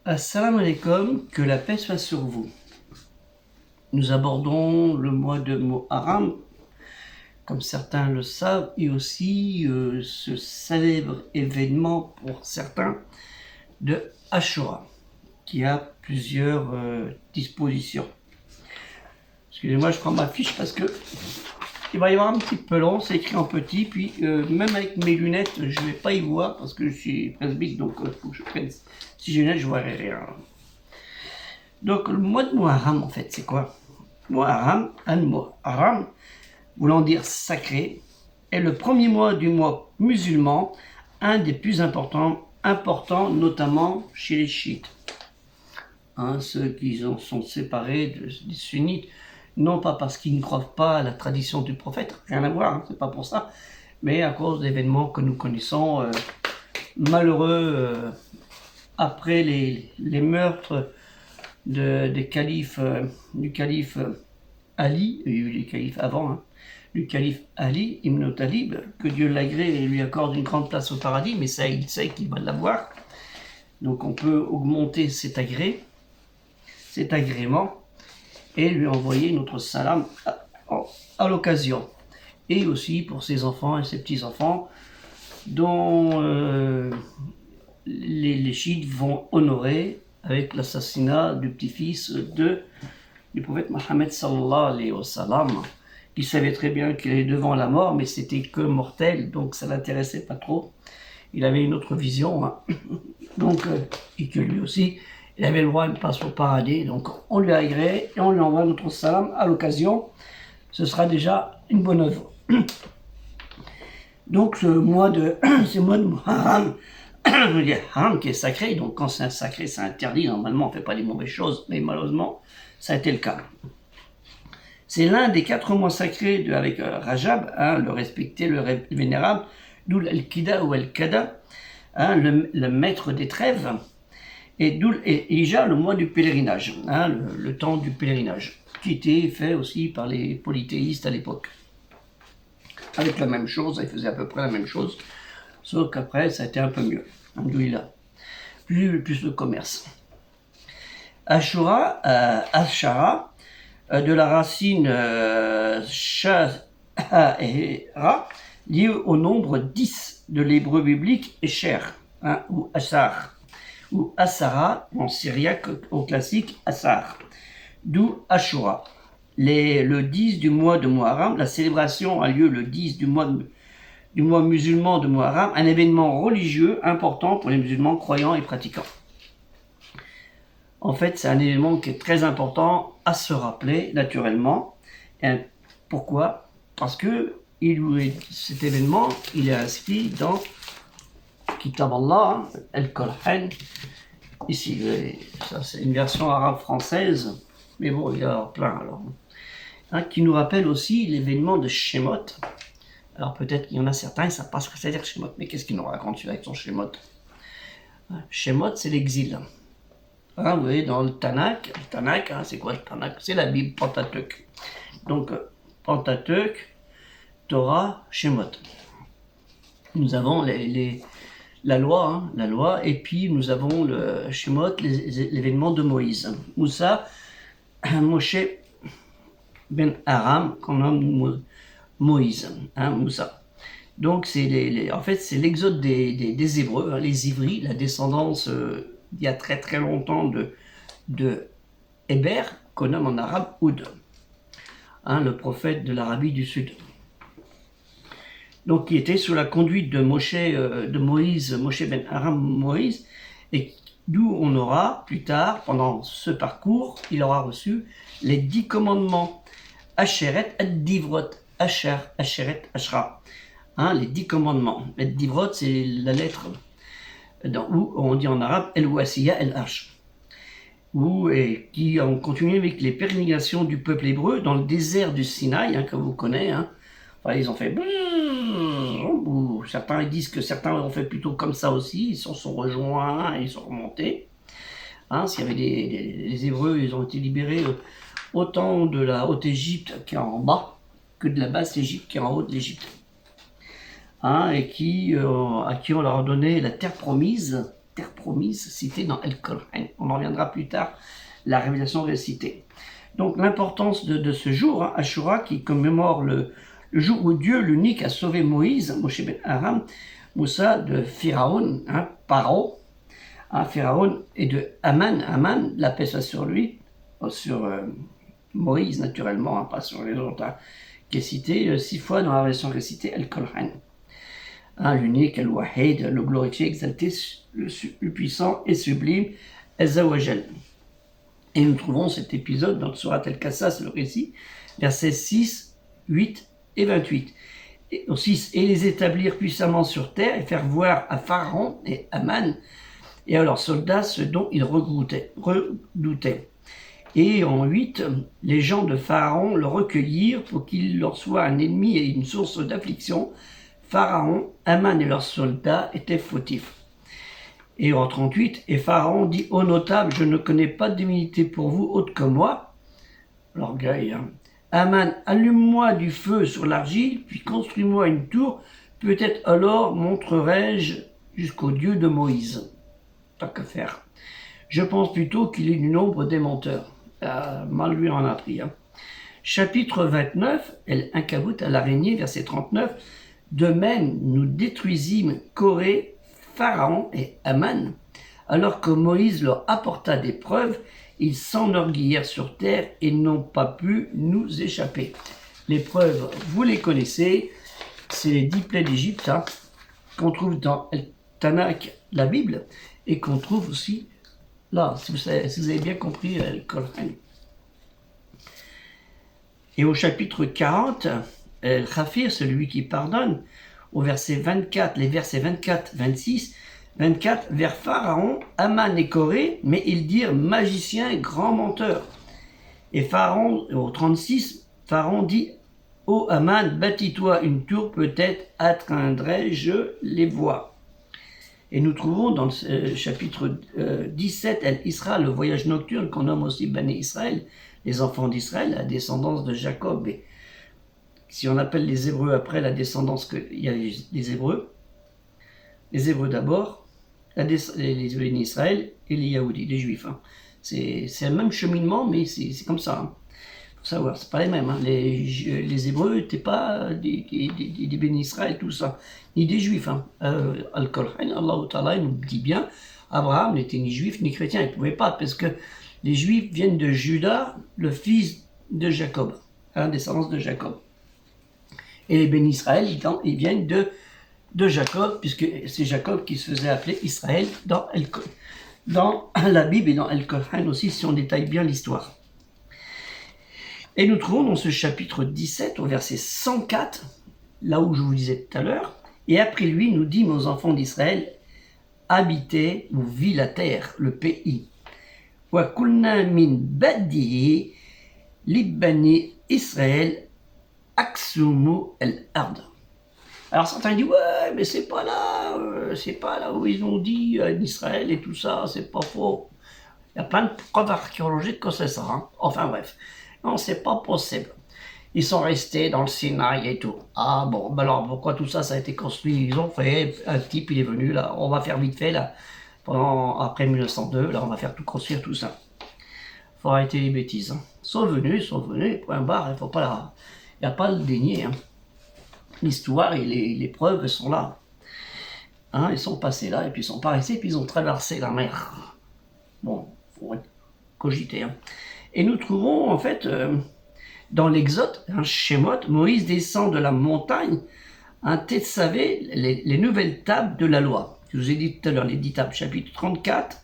Assalamu alaikum, que la paix soit sur vous. Nous abordons le mois de Muharram, comme certains le savent, et aussi ce célèbre événement pour certains de Ashura, qui a plusieurs dispositions. Excusez-moi, je prends ma fiche parce que il va y avoir un petit peu long, c'est écrit en petit, puis même avec mes lunettes, je ne vais pas y voir parce que je suis presbyte, donc il faut que je prenne. Si j'ai lunettes, je ne vois rien. Donc le mois de Muharram, en fait, c'est quoi? Muharram, Muharram, voulant dire sacré, est le premier mois du mois musulman, un des plus importants notamment chez les chiites. Ceux qui sont séparés des sunnites, non pas parce qu'ils ne croient pas à la tradition du prophète, rien à voir, c'est pas pour ça, mais à cause d'événements que nous connaissons malheureux après les meurtres du calife Ali, il y a eu les califes avant, du calife Ali ibn Talib, que Dieu l'agrée et lui accorde une grande place au paradis, mais ça il sait qu'il va l'avoir. Donc on peut augmenter cet agrément, et lui envoyer notre salam à l'occasion. Et aussi pour ses enfants et ses petits-enfants, dont les chiites vont honorer avec l'assassinat du petit-fils du prophète Mohammed sallallahu alayhi wa sallam, qui savait très bien qu'il est devant la mort, mais c'était que mortel, donc ça l'intéressait pas trop. Il avait une autre vision, donc, et que lui aussi, il avait le droit de passer au paradis, donc on lui a agréé et on lui envoie notre salam à l'occasion. Ce sera déjà une bonne œuvre. Donc ce mois de Muharram, Haram qui est sacré, donc quand c'est un sacré, c'est interdit, normalement on ne fait pas les mauvaises choses, mais malheureusement, ça a été le cas. C'est l'un des 4 mois sacrés avec Rajab, le respecté, le vénérable, d'où Al-Qida ou Al-Qada, le maître des trêves, et d'où Ija, le mois du pèlerinage, le temps du pèlerinage, qui était fait aussi par les polythéistes à l'époque. Avec la même chose, ils faisaient à peu près la même chose, sauf qu'après ça a été un peu mieux, alhamdoulilah, plus de commerce. Ashura, Ashara, de la racine Shahera, liée au nombre 10 de l'hébreu biblique Esher, ou Assar, ou Assara, en syriaque au classique Assar, d'où Ashura. Le 10 du mois de Muharram, la célébration a lieu le 10 du mois musulman de Muharram, un événement religieux important pour les musulmans croyants et pratiquants. En fait, c'est un événement qui est très important à se rappeler, naturellement. Et pourquoi? Parce que cet événement, il est inscrit dans Kitab Allah, Al-Qur'an. Ici, ça c'est une version arabe française, mais bon, il y a plein alors. Qui nous rappelle aussi l'événement de Shemot. Alors peut-être qu'il y en a certains, ils ne savent pas ce que c'est dire Shemot, mais qu'est-ce qu'il nous raconte celui-là avec son Shemot? Shemot, c'est l'exil. Vous voyez, dans le Tanakh, c'est quoi le Tanakh? C'est la Bible, Pentateuch. Donc, Pentateuch, Torah, Shemot. Nous avons la loi, et puis nous avons le Shemot, l'événement de Moïse. Moussa, Moshe ben Aram, qu'on nomme Moïse, Moussa. Donc, en fait, c'est l'exode des Hébreux, les Ivris, la descendance il y a très très longtemps de Héber, qu'on nomme en arabe Oud, le prophète de l'Arabie du Sud. Donc, qui était sous la conduite de Moshe ben Aram Moïse, et d'où on aura plus tard, pendant ce parcours, il aura reçu les 10 commandements. Asheret ad-Divrot, Asher, Asheret, Ashra. Les 10 commandements. Ad-Divrot, c'est la lettre où on dit en arabe El-Wasiya El-Arsh, qui ont continué avec les pérégrinations du peuple hébreu dans le désert du Sinaï, que vous connaissez. Enfin, ils ont fait ou certains disent que certains ont fait plutôt comme ça aussi, ils se sont rejoints, ils sont remontés. S'il y avait les Hébreux, ils ont été libérés autant de la haute Égypte qui est en bas que de la basse Égypte qui est en haut de l'Égypte. Et à qui on leur a donné la terre promise, terre promise citée dans El-Qur'an. On en reviendra plus tard, la révélation récitée. Donc l'importance de ce jour, hein, Ashura, qui commémore le jour où Dieu l'unique a sauvé Moïse, Moshe ben Aram, Moussa de Pharaon, hein, Paro, hein, Pharaon, et de Aman, la paix soit sur lui, sur Moïse naturellement, hein, pas sur les autres, hein, qui est cité 6 fois dans la version récitée El-Qur'an. Hein, l'unique, El-Wahid, le glorifié, exalté, le puissant et sublime, Azzawajal. Et nous trouvons cet épisode dans le Surat El-Qasas, le récit, versets 6, 8 et 28. Et, au 6, et les établir puissamment sur terre et faire voir à Pharaon et Aman et à leurs soldats ce dont ils redoutaient. Et en 8, les gens de Pharaon le recueillirent pour qu'il leur soit un ennemi et une source d'affliction. Pharaon, Aman et leurs soldats étaient fautifs. Et en 38, et Pharaon dit aux notables, je ne connais pas de divinité pour vous autre que moi. L'orgueil, hein. Aman, allume-moi du feu sur l'argile, puis construis-moi une tour, peut-être alors montrerai-je jusqu'au Dieu de Moïse. Pas que faire. Je pense plutôt qu'il est du nombre des menteurs. Mal lui en a pris. Hein. Chapitre 29, El Ankabut à l'araignée, verset 39. De même, nous détruisîmes Corée, Pharaon et Aman. Alors que Moïse leur apporta des preuves, ils s'enorgueillirent sur terre et n'ont pas pu nous échapper. Les preuves, vous les connaissez, c'est les 10 plaies d'Égypte, hein, qu'on trouve dans El Tanakh, la Bible, et qu'on trouve aussi là, si vous avez bien compris le Coran. Et au chapitre 40, El Khafir, celui qui pardonne, au verset 24, les versets 24, 26, 24, vers Pharaon, Aman et Corée, mais ils dirent magicien, grand menteur. Et Pharaon, au 36, Pharaon dit, ô Aman, bâtis-toi une tour, peut-être atteindrai-je les voies. Et nous trouvons dans le chapitre 17, El Isra, le voyage nocturne qu'on nomme aussi Bani Israël, les enfants d'Israël, la descendance de Jacob. Et si on appelle les Hébreux après la descendance, il y a les Hébreux d'abord, les Bani Israël et les Yahoudis, les Juifs. Hein. C'est le même cheminement, mais c'est comme ça. Hein. Faut savoir, c'est pas les mêmes. Hein. Les Hébreux n'étaient pas des Bani Israël, tout ça, ni des Juifs. Hein. Al-Qur'an, Allah Ta'ala nous dit bien, Abraham n'était ni juif ni chrétien, il ne pouvait pas, parce que les Juifs viennent de Judas, le fils de Jacob, hein, descendance de Jacob. Et les Bani Israël, ils viennent de Jacob, puisque c'est Jacob qui se faisait appeler Israël dans la Bible et dans El-Qur'an aussi, si on détaille bien l'histoire. Et nous trouvons dans ce chapitre 17, au verset 104, là où je vous disais tout à l'heure, et après lui, nous dîmes aux enfants d'Israël, habitez ou vit la terre, le pays. Wa kulna min badi libani Israël aksumu el-ard. Alors certains disent, ouais, mais c'est pas là où ils ont dit Israël et tout ça, c'est pas faux. Il y a plein de preuves archéologiques que c'est ça. Hein. Enfin bref, non, c'est pas possible. Ils sont restés dans le Sinaï et tout. Ah bon, ben alors pourquoi tout ça a été construit? Ils ont fait, un type il est venu là, on va faire vite fait là, après 1902, là on va faire tout construire tout ça. Faut arrêter les bêtises. Hein. Ils sont venus, point barre, il n'y a pas à le dénier. Hein. L'histoire et les preuves sont là. Hein, ils sont passés là, et puis ils sont pas restés, puis ils ont traversé la mer. Bon, faut cogiter. Hein. Et nous trouvons, en fait, dans l'Exode, Shemot, Moïse descend de la montagne, Tetsavé, les nouvelles tables de la loi. Je vous ai dit tout à l'heure, les 10 tables, chapitre 34,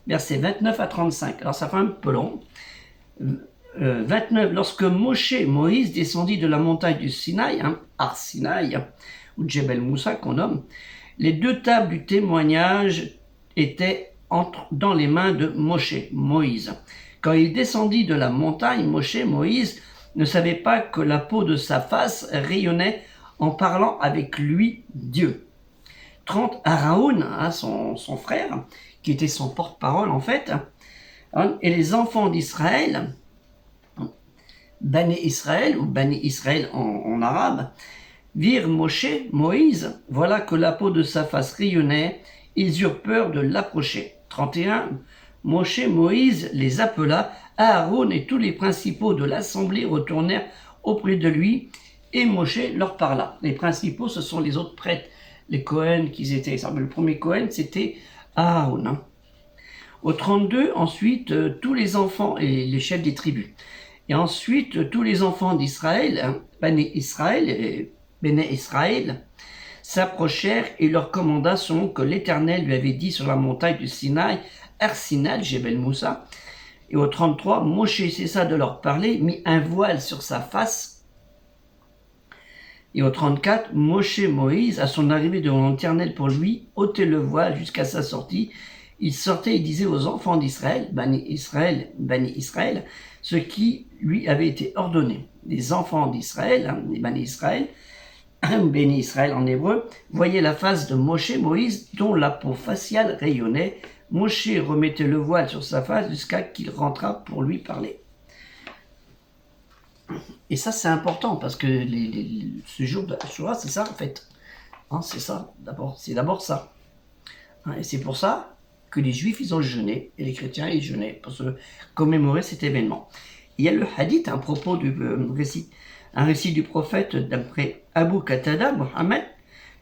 versets 29 à 35. Alors ça fait un peu long. 29, lorsque Moïse descendit de la montagne du Sinaï, Ar Sinaï, ou Djebel Moussa qu'on nomme, les 2 tables du témoignage étaient dans les mains de Moïse. Quand il descendit de la montagne, Moïse ne savait pas que la peau de sa face rayonnait en parlant avec lui, Dieu. 30, Aaron, son frère, qui était son porte-parole en fait, et les enfants d'Israël, Bani Israël, ou Bani Israël en arabe, virent Moïse, voilà que la peau de sa face rayonnait, ils eurent peur de l'approcher. 31. Moïse les appela, Aaron et tous les principaux de l'assemblée retournèrent auprès de lui, et Moshe leur parla. Les principaux, ce sont les autres prêtres, les Cohen qu'ils étaient. Le premier Cohen, c'était Aaron. Hein. Au 32, ensuite, tous les enfants et les chefs des tribus. Et ensuite, tous les enfants d'Israël, hein, Béné Israël, s'approchèrent et leur commanda selon que l'Éternel lui avait dit sur la montagne du Sinaï, Arsinal, Jebel Moussa. Et au 33, Moshe cessa de leur parler, mit un voile sur sa face. Et au 34, Moïse, à son arrivée devant l'Éternel pour lui, ôtait le voile jusqu'à sa sortie. Il sortait et disait aux enfants d'Israël, Bani Israël, ce qui lui avait été ordonné. Les enfants d'Israël, hein, les Bani Israël, Béni Israël en hébreu, voyaient la face de Moïse, dont la peau faciale rayonnait. Moshe remettait le voile sur sa face jusqu'à qu'il rentrât pour lui parler. Et ça, c'est important parce que ce jour de Ashura, c'est ça en fait. Hein, c'est ça, c'est d'abord ça. Hein, et c'est pour ça que les Juifs, ils ont jeûné et les chrétiens, ils jeûnaient pour se commémorer cet événement. Il y a le hadith, un propos du un récit du prophète d'après Abu Qatada, Mohammed,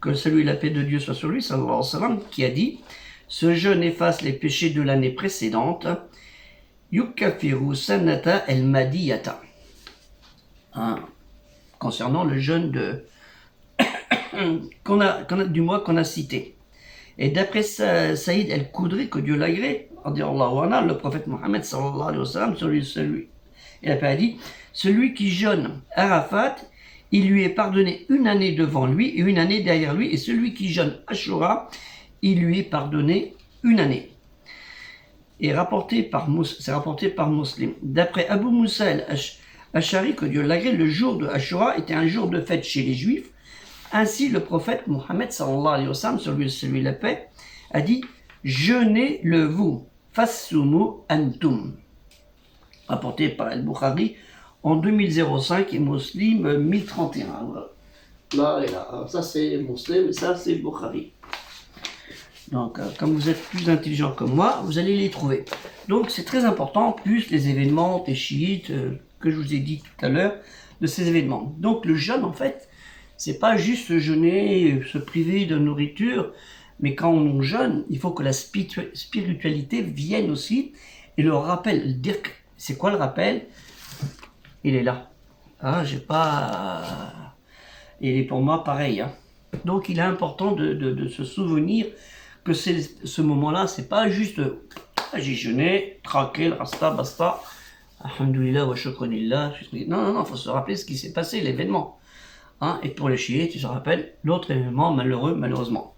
que celui la paix de Dieu soit sur lui, sallallahu alayhi wa sallam, qui a dit « Ce jeûne efface les péchés de l'année précédente, yukafiru sanata el madiyata » concernant le jeûne du mois qu'on a cité. Et d'après Saïd el-Koudri, que Dieu l'agrée, le prophète Mohammed sallallahu alayhi wa sallam, il a dit « Celui qui jeûne Arafat, il lui est pardonné une année devant lui et une année derrière lui, et celui qui jeûne Ashura, il lui est pardonné une année. » Et c'est rapporté par Muslim. D'après Abu Moussa al-Ashari, que Dieu l'agrée, le jour de Ashura était un jour de fête chez les Juifs. Ainsi, le prophète Mohammed sallallahu alayhi wa sallam, celui la paix, a dit « Jeûnez-le vous, fassumu antum » rapporté par Al-Bukhari en 2005 et Muslim 1031. Là et là. Alors, ça c'est Muslim et ça c'est Bukhari. Donc, comme vous êtes plus intelligent que moi, vous allez les trouver. Donc, c'est très important, plus les événements des chiites que je vous ai dit tout à l'heure, de ces événements. Donc, le jeûne, en fait, c'est pas juste jeûner, se priver de nourriture, mais quand on jeûne, il faut que la spiritualité vienne aussi et le rappel. Dire que c'est quoi le rappel? Il est là. Hein, j'ai pas. Il est pour moi pareil. Hein. Donc, il est important de se souvenir que ce moment-là, c'est pas juste j'ai jeûné, tranquille, rasta, basta, alhamdoulilah wa shukranillah. Non, il faut se rappeler ce qui s'est passé, l'événement. Hein, et pour les chiites, tu te rappelles l'autre événement malheureusement.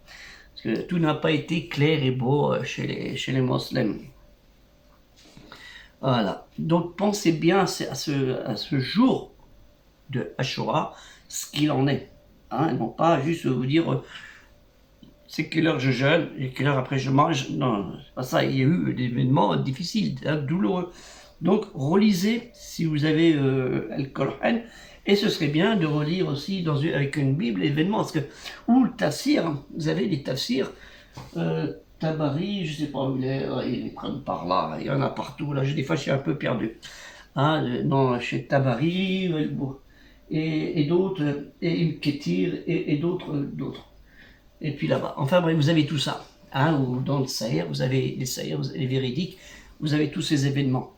Parce que tout n'a pas été clair et beau chez les musulmans. Voilà. Donc pensez bien à ce jour de Ashura, ce qu'il en est. Hein, et non pas juste vous dire c'est quelle heure je jeûne et quelle heure après je mange. Non, c'est pas ça. Il y a eu des événements difficiles, douloureux. Donc relisez si vous avez le Coran. Et ce serait bien de relire aussi avec une Bible l'événement. Parce que, ou le tafsir, vous avez les tafsirs. Tabari, je ne sais pas où il est, ils les prennent par là, il y en a partout, là, des fois je suis un peu perdu. Hein, non, chez Tabari, et d'autres, et Ibn Kathir, et d'autres. Et puis là-bas. Enfin bref, vous avez tout ça. Hein, ou dans le Sahir, vous avez les Sahir, les véridiques, vous avez tous ces événements.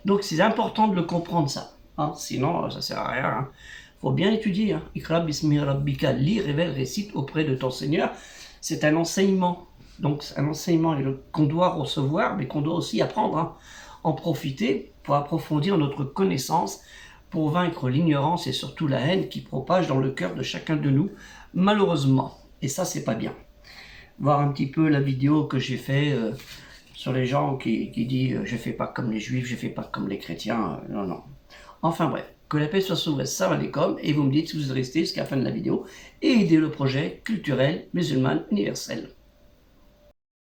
Donc c'est important de le comprendre ça. Hein, sinon, ça ne sert à rien. Il faut bien étudier. Hein. Ikra bismi rabbika, lis, révèle, récite auprès de ton Seigneur. C'est un enseignement. Donc c'est un enseignement qu'on doit recevoir, mais qu'on doit aussi apprendre, hein, en profiter pour approfondir notre connaissance, pour vaincre l'ignorance et surtout la haine qui propage dans le cœur de chacun de nous, malheureusement. Et ça, c'est pas bien. Voir un petit peu la vidéo que j'ai fait sur les gens qui disent je fais pas comme les juifs, je fais pas comme les chrétiens. Non. Enfin bref, que la paix soit sur vous, salam alaikum, et vous me dites si vous restez jusqu'à la fin de la vidéo et aidez le projet culturel musulman universel.